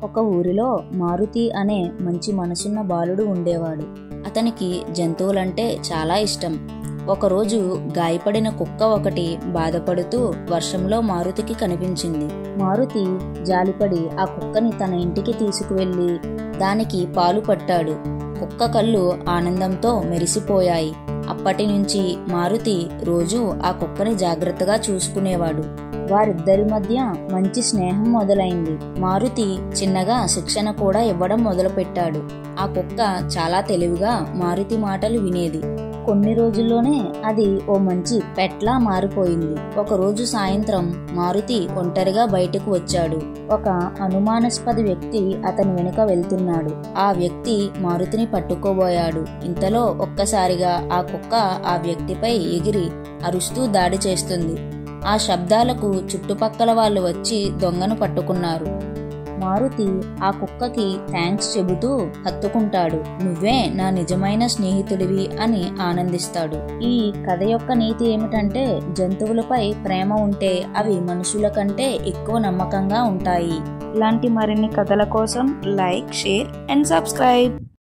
ఒక ఊరిలో మారుతి అనే మంచి మనసున్న బాలుడు ఉండేవాడు. అతనికి జంతువులంటే చాలా ఇష్టం. ఒకరోజు గాయపడిన కుక్క ఒకటి బాధపడుతూ వర్షంలో మారుతికి కనిపించింది. మారుతి జాలిపడి ఆ కుక్కని తన ఇంటికి తీసుకువెళ్ళి దానికి పాలు పట్టాడు. కుక్క కళ్ళు ఆనందంతో మెరిసిపోయాయి. అప్పటి నుంచి మారుతి రోజూ ఆ కుక్కని జాగ్రత్తగా చూసుకునేవాడు. వారిద్దరి మధ్య మంచి స్నేహం మొదలైంది. మారుతి చిన్నగా శిక్షణ కూడా ఇవ్వడం మొదలుపెట్టాడు. ఆ కుక్క చాలా తెలివిగా మారుతి మాటలు వినేది. కొన్ని రోజుల్లోనే అది ఓ మంచి పెట్లా మారిపోయింది. ఒకరోజు సాయంత్రం మారుతి ఒంటరిగా బయటకు వచ్చాడు. ఒక అనుమానాస్పద వ్యక్తి అతని వెనుక వెళ్తున్నాడు. ఆ వ్యక్తి మారుతిని పట్టుకోబోయాడు. ఇంతలో ఒక్కసారిగా ఆ కుక్క ఆ వ్యక్తిపై ఎగిరి అరుస్తూ దాడి చేస్తుంది. ఆ శబ్దాలకు చుట్టుపక్కల వాళ్ళు వచ్చి దొంగను పట్టుకున్నారు. మారుతి ఆ కుక్కకి థ్యాంక్స్ చెబుతూ హత్తుకుంటాడు. నువ్వే నా నిజమైన స్నేహితుడివి అని ఆనందిస్తాడు. ఈ కథ యొక్క నీతి ఏమిటంటే, జంతువులపై ప్రేమ ఉంటే అవి మనుషుల కంటే ఎక్కువ నమ్మకంగా ఉంటాయి. ఇలాంటి మరిన్ని కథల కోసం లైక్, షేర్ అండ్ సబ్స్క్రైబ్.